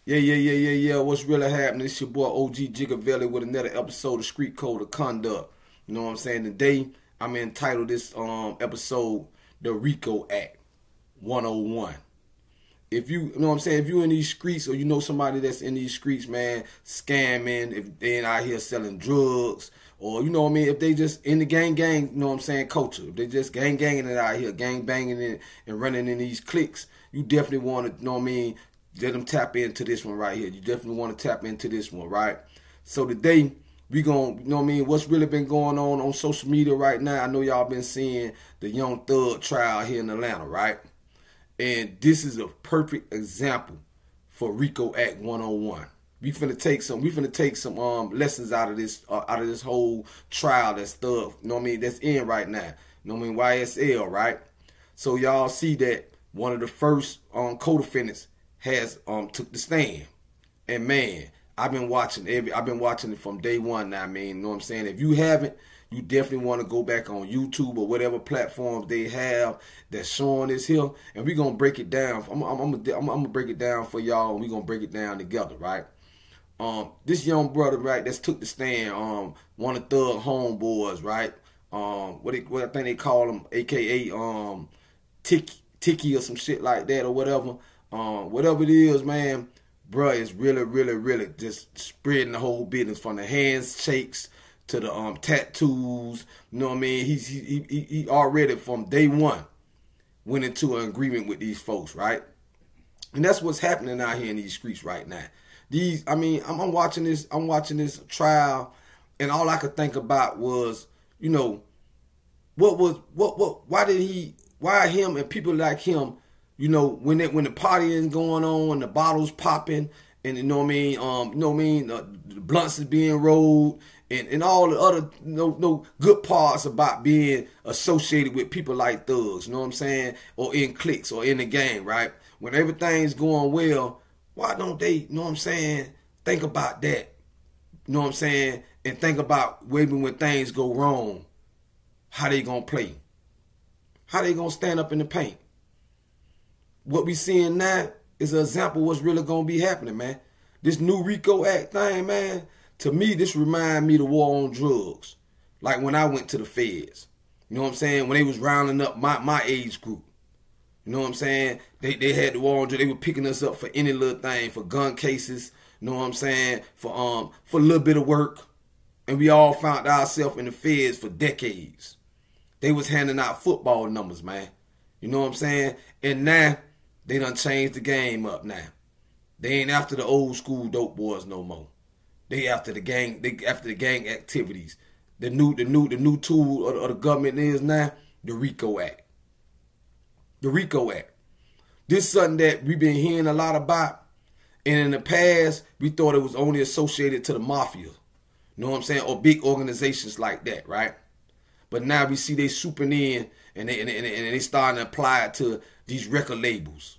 Yeah. What's really happening? It's your boy OG Gigaveli with another episode of Street Code of Conduct. You know what I'm saying? Today, I'm entitled this episode, The Rico Act 101. If you know what I'm saying, if you in these streets or you know somebody that's in these streets, man, scamming, if they ain't out here selling drugs, or you know what I mean, if they just in the gang, you know what I'm saying, culture, if they just ganging it out here, gang banging it and running in these cliques, you definitely want to, you know what I mean, let them tap into this one right here. You definitely want to tap into this one, right? So today, we gonna, you know what I mean, what's really been going on social media right now. I know y'all been seeing the Young Thug trial here in Atlanta, right? And this is a perfect example for Rico Act 101. We finna take some lessons out of this whole trial that's Thug, you know what I mean, that's in right now. You know what I mean, YSL, right? So y'all see that one of the first co-defendants has took the stand. And man, I've been watching it from day one now, man. You know what I'm saying? If you haven't, you definitely want to go back on YouTube or whatever platforms they have that's showing this here, and we're gonna break it down. I'm gonna break it down for y'all, and we're gonna break it down together, right? This young brother, right, that's took the stand, one of Thug homeboys, right? What I think they call him, AKA Tiki or some shit like that or whatever. Whatever it is, man, bruh is really just spreading the whole business from the handshakes to the tattoos. You know what I mean? He already from day one went into an agreement with these folks, right? And that's what's happening out here in these streets right now. I'm watching this trial, and all I could think about was, you know, why him and people like him, you know, when the partying going on, the bottles popping, and you know what I mean, the blunts is being rolled, and all the other no good parts about being associated with people like thugs, you know what I'm saying, or in cliques or in the gang, right? When everything's going well, why don't they, you know what I'm saying, think about that, you know what I'm saying, and think about maybe when things go wrong, how they gonna play, how they gonna stand up in the paint. What we seeing now is an example of what's really going to be happening, man. This new Rico Act thing, man, to me, this remind me of the war on drugs. Like when I went to the feds. You know what I'm saying? When they was rounding up my age group. You know what I'm saying? They had the war on drugs. They were picking us up for any little thing, for gun cases. You know what I'm saying? For a little bit of work. And we all found ourselves in the feds for decades. They was handing out football numbers, man. You know what I'm saying? And now, they done changed the game up now. They ain't after the old school dope boys no more. They after the gang. They after the gang activities. The new tool of the government is now the Rico Act. The Rico Act. This is something that we've been hearing a lot about, and in the past we thought it was only associated to the mafia. You know what I'm saying, or big organizations like that, right? But now we see they swooping in and they starting to apply it to these record labels.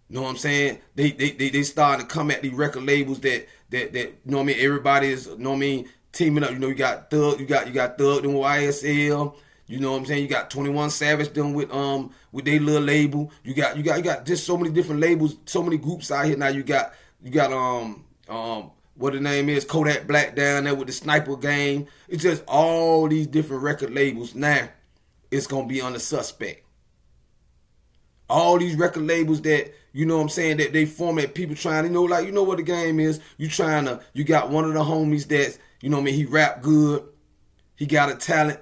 You know what I'm saying? They starting to come at these record labels that you know what I mean, everybody is, you know what I mean, teaming up. You know, you got Thug, you got Thug doing with YSL, you know what I'm saying? You got 21 Savage doing with their little label. You got just so many different labels, so many groups out here. Now you got what the name is, Kodak Black down there with the Sniper Gang. It's just all these different record labels. Now it's gonna be on the suspect. All these record labels that, you know what I'm saying, that they format people trying, you know, like, you know what the game is. You got one of the homies that's, you know what I mean, he rap good. He got a talent.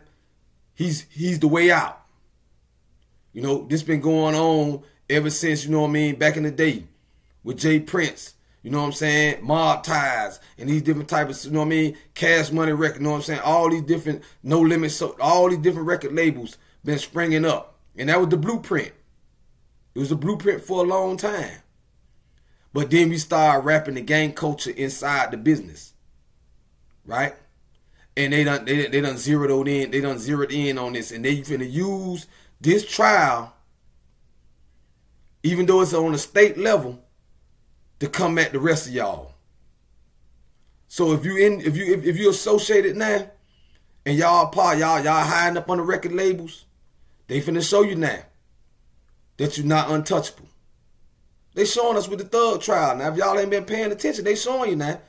He's the way out. You know, this been going on ever since, you know what I mean, back in the day with Jay Prince. You know what I'm saying? Mob Ties and these different types of, you know what I mean, Cash Money record, you know what I'm saying? All these different, No Limit, so all these different record labels been springing up. And that was the blueprint. It was a blueprint for a long time. But then we started rapping the gang culture inside the business. Right? And they done zeroed in on this. And they finna use this trial, even though it's on a state level, to come at the rest of y'all. So if you associated now, and y'all hiding up on the record labels, they finna show you now that you're not untouchable. They showing us with the Thug trial. Now, if y'all ain't been paying attention, they showing you now.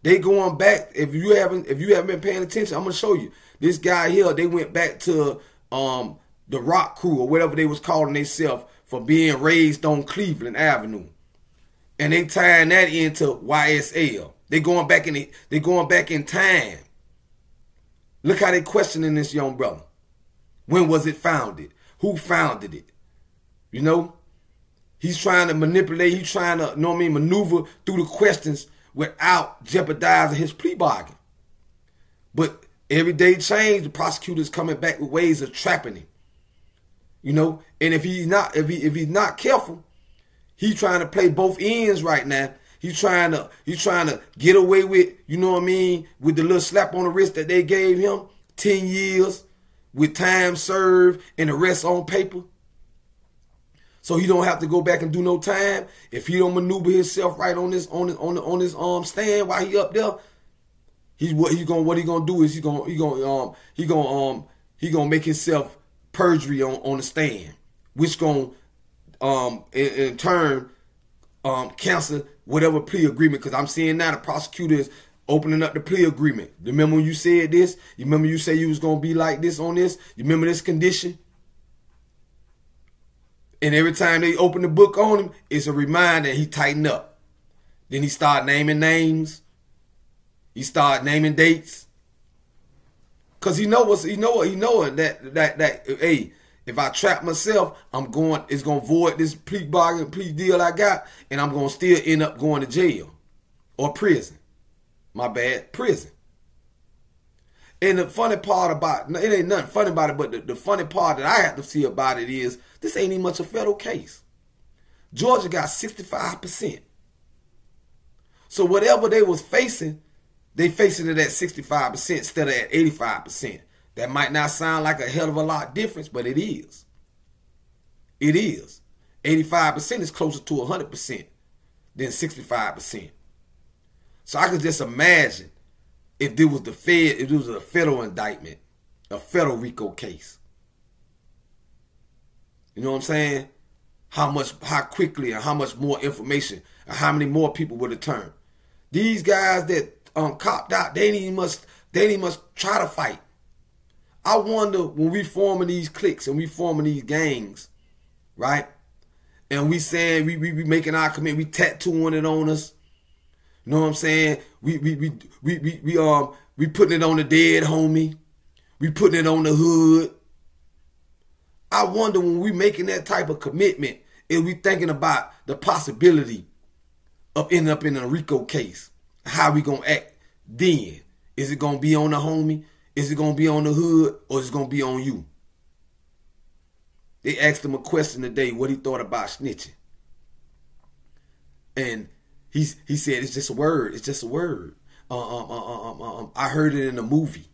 They going back. If you haven't been paying attention, I'm gonna show you. This guy here, they went back to the Rock Crew or whatever they was calling themselves for being raised on Cleveland Avenue. And they tying that into YSL. They going back in time. Look how they questioning this young brother. When was it founded? Who founded it? You know? He's trying to manipulate, he's trying to, maneuver through the questions without jeopardizing his plea bargain. But every day change, the prosecutor's coming back with ways of trapping him. You know? And if he's not careful, he's trying to play both ends right now. He's trying to get away with, with the little slap on the wrist that they gave him, 10 years with time served and the rest on paper. So he don't have to go back and do no time. If he don't maneuver himself right on his stand while he up there, what he gonna do is he gonna make himself perjury on the stand, which gonna in turn cancel whatever plea agreement. Because I'm seeing now the prosecutor is opening up the plea agreement. Remember when you said this? You remember you said you was gonna be like this on this? You remember this condition? And every time they open the book on him, it's a reminder he tightened up. Then he start naming names. He start naming dates. Cause he know that hey, if I trap myself, it's gonna void this plea deal I got, and I'm gonna still end up going to jail or prison. My bad, prison. And the funny part about it ain't nothing funny about it, but the funny part that I have to see about it is this ain't even much a federal case. Georgia got 65%. So whatever they was facing, they facing it at 65% instead of at 85%. That might not sound like a hell of a lot difference, but it is. It is. 85% is closer to 100% than 65%. So I could just imagine if there was if it was a federal indictment, a federal Rico case. You know what I'm saying? How quickly and how much more information and how many more people would have turned. These guys that copped out, they didn't even must try to fight. I wonder when we forming these cliques and we forming these gangs, right? And we saying we making our commitment, we tattooing it on us. You know what I'm saying? We putting it on the dead homie. We putting it on the hood. I wonder when we making that type of commitment, is we thinking about the possibility of ending up in a Rico case? How we gonna act then? Is it gonna be on the homie? Is it gonna be on the hood? Or is it gonna be on you? They asked him a question today, what he thought about snitching. And he said, it's just a word. It's just a word. I heard it in a movie.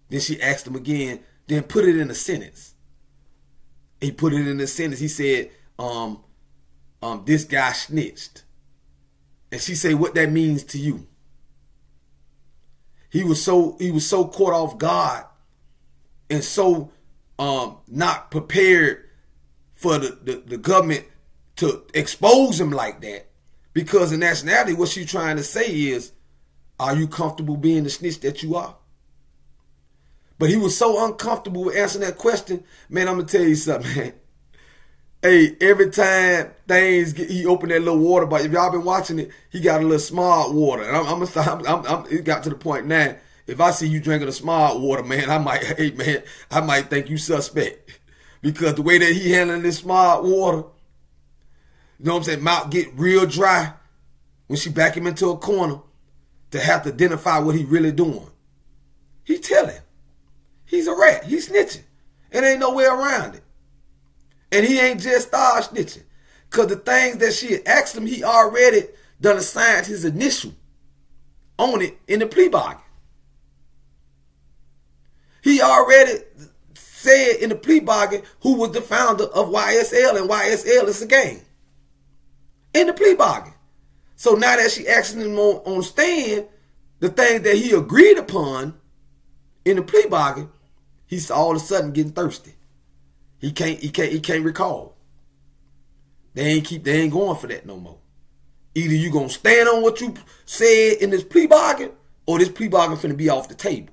Then she asked him again, then put it in a sentence. He put it in a sentence. He said, this guy snitched. And she said, what that means to you? He was so caught off guard and so not prepared for the government to expose him like that. Because in nationality, what she's trying to say is, are you comfortable being the snitch that you are? But he was so uncomfortable with answering that question. Man, I'm going to tell you something, man. Hey, every time he opened that little water bottle, if y'all been watching it, he got a little smart water. And it got to the point now, if I see you drinking a smart water, man, I might think you suspect. Because the way that he handling this smart water, you know what I'm saying, mouth get real dry when she back him into a corner to have to identify what he really doing. He telling. He's a rat. He's snitching. And ain't no way around it. And he ain't just started snitching. Because the things that she had asked him, he already done assigned his initial on it in the plea bargain. He already said in the plea bargain who was the founder of YSL, and YSL is a gang. In the plea bargain. So now that she asking him on stand, the things that he agreed upon in the plea bargain, he's all of a sudden getting thirsty. He can't recall. They ain't going for that no more. Either you gonna stand on what you said in this plea bargain, or this plea bargain finna be off the table.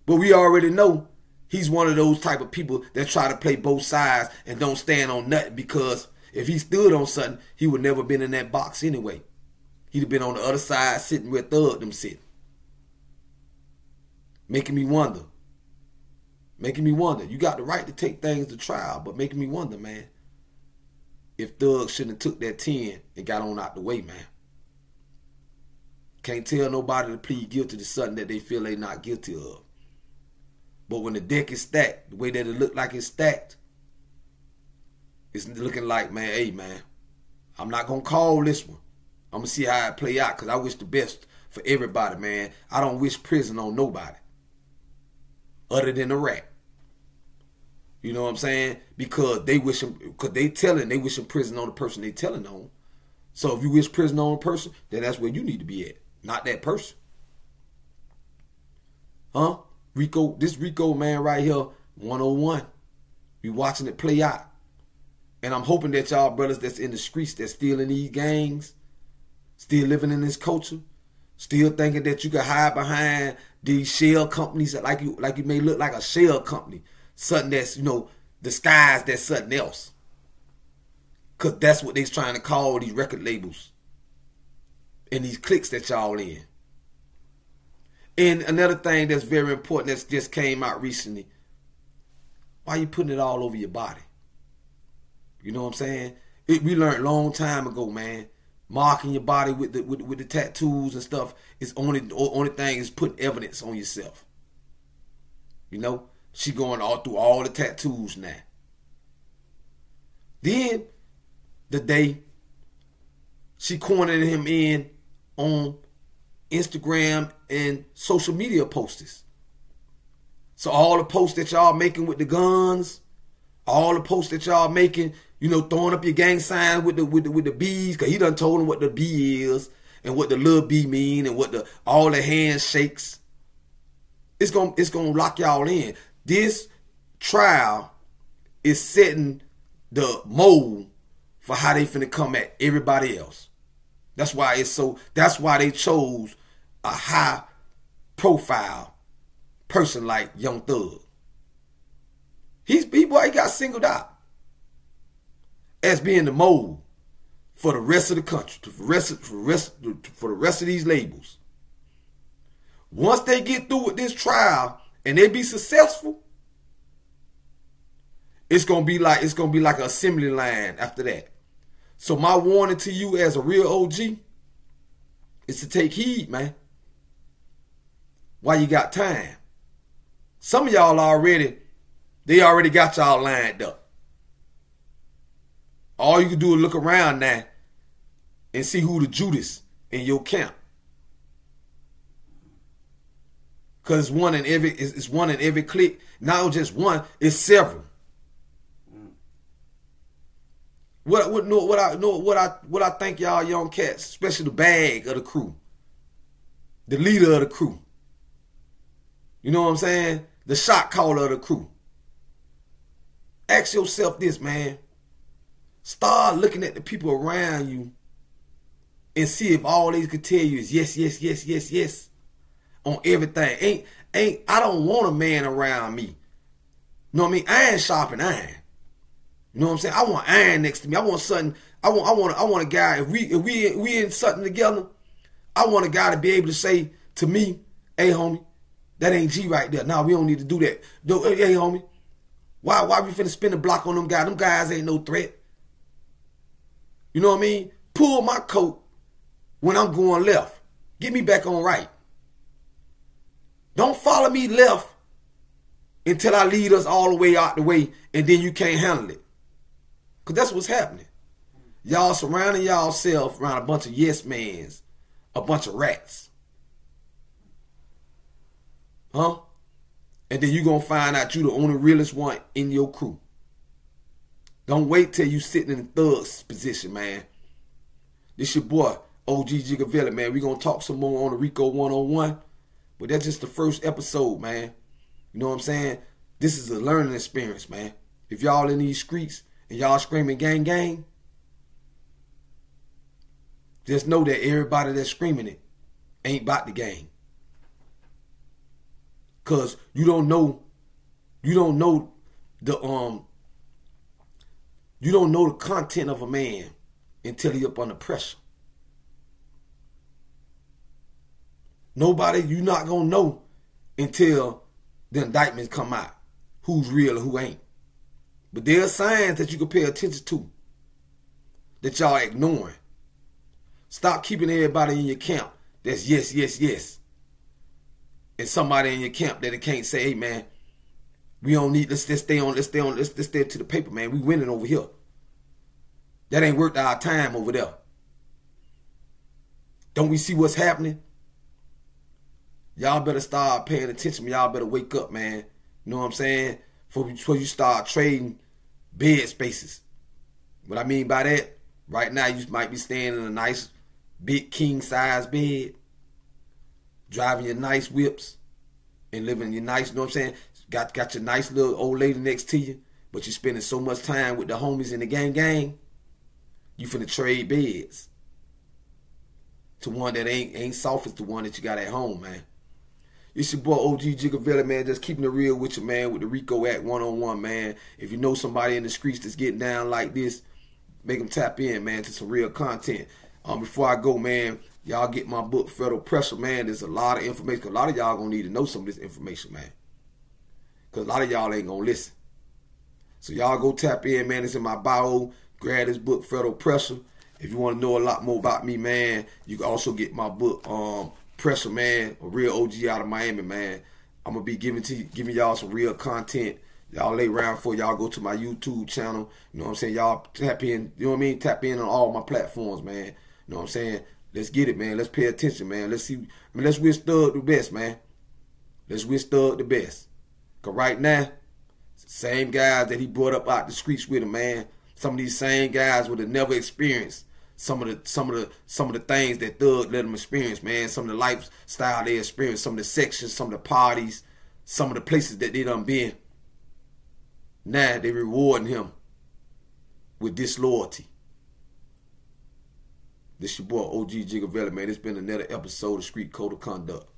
But we already know he's one of those type of people that try to play both sides and don't stand on nothing, because if he stood on something, he would never been in that box anyway. He'd have been on the other side sitting where Thug them sitting. Making me wonder. You got the right to take things to trial, but making me wonder, man, if Thug shouldn't have took that 10 and got on out the way, man. Can't tell nobody to plead guilty to something that they feel they not guilty of. But when the deck is stacked, the way that it look like it's stacked, it's looking like, man, hey, man, I'm not going to call this one. I'm going to see how it play out, because I wish the best for everybody, man. I don't wish prison on nobody other than a rat. You know what I'm saying? Because they wishing prison on the person they telling on. So if you wish prison on a person, then that's where you need to be at, not that person. Huh? Rico, this Rico man right here, 101. We watching it play out. And I'm hoping that y'all brothers that's in the streets, that's still in these gangs, still living in this culture, still thinking that you can hide behind these shell companies like you may look like a shell company. Something that's, disguised as something else. Because that's what they're trying to call these record labels and these cliques that y'all in. And another thing that's very important that's just came out recently, why you putting it all over your body? You know what I'm saying? We learned a long time ago, man. Marking your body with the tattoos and stuff is only thing is putting evidence on yourself. You know? She going all through all the tattoos now. Then, the day she cornered him in on Instagram and social media posters. So all the posts that y'all making with the guns, all the posts that y'all making, throwing up your gang sign with the bees, because he done told him what the bee is and what the little bee mean and what all the handshakes. It's gonna lock y'all in. This trial is setting the mold for how they finna come at everybody else. That's why they chose a high profile person like Young Thug. He got singled out as being the mold for the rest of the country, for the rest of these labels. Once they get through with this trial and they be successful, it's gonna be like an assembly line after that. So my warning to you as a real OG is to take heed, man. While you got time. Some of y'all already got y'all lined up. All you can do is look around now and see who the Judas in your camp. Cause it's one in every clique. Not just one, it's several. What I think y'all young cats, especially the bag of the crew, the leader of the crew. You know what I'm saying? The shot caller of the crew. Ask yourself this, man. Start looking at the people around you and see if all they could tell you is yes, yes, yes, yes, yes on everything. I don't want a man around me. You know what I mean? Iron sharpen iron. You know what I'm saying? I want iron next to me. I want something. I want a guy. If we in something together, I want a guy to be able to say to me, "Hey, homie, that ain't G right there. Nah, we don't need to do that. Hey, homie, why we finna spin the block on them guys? Them guys ain't no threat." You know what I mean? Pull my coat when I'm going left. Get me back on right. Don't follow me left until I lead us all the way out the way, and then you can't handle it. Because that's what's happening. Y'all surrounding y'allself around a bunch of yes mans, a bunch of rats. Huh? And then you're going to find out you the only realest one in your crew. Don't wait till you sitting in the thug's position, man. This your boy, OG Gigaveli, man. We're going to talk some more on the Rico 101. But that's just the first episode, man. You know what I'm saying? This is a learning experience, man. If y'all in these streets and y'all screaming gang gang, just know that everybody that's screaming it ain't about the gang. Cause you don't know the content of a man until he up under pressure. Nobody, you not gonna know until the indictments come out who's real and who ain't. But there are signs that you can pay attention to that y'all ignoring. Stop keeping everybody in your camp that's yes, yes, yes. And somebody in your camp that it can't say, hey man, we don't need, let's stay to the paper, man. We winning over here. That ain't worth our time over there. Don't we see what's happening? Y'all better start paying attention. Y'all better wake up, man. You know what I'm saying? Before you start trading bed spaces. What I mean by that, right now you might be staying in a nice big king size bed, driving your nice whips, and living your nice, you know what I'm saying? Got your nice little old lady next to you, but you're spending so much time with the homies in the gang, you finna trade beds to one that ain't soft as the one that you got at home, man. It's your boy OG Gigaveli, man. Just keeping it real with you, man, with the Rico Act 101, man. If you know somebody in the streets that's getting down like this, make them tap in, man, to some real content. Before I go, man, y'all get my book, Federal Pressure, man. There's a lot of information. A lot of y'all gonna need to know some of this information, man. Because a lot of y'all ain't gonna listen. So y'all go tap in, man. It's in my bio. Grab this book, Federal Pressure. If you want to know a lot more about me, man, you can also get my book, Pressure, man, a real OG out of Miami, man. I'm gonna be giving y'all some real content. Y'all lay around for y'all go to my YouTube channel. You know what I'm saying? Y'all tap in, you know what I mean? Tap in on all my platforms, man. You know what I'm saying? Let's get it, man. Let's pay attention, man. Let's see. I mean, let's wish Thug the best, man. Let's wish Thug the best. Cause right now, same guys that he brought up out the streets with him, man. Some of these same guys would have never experienced some of the things that Thug let them experience, man. Some of the lifestyle they experienced, some of the sections, some of the parties, some of the places that they done been. Now they rewarding him with disloyalty. This your boy OG Gigaveli, man. It's been another episode of Street Code of Conduct.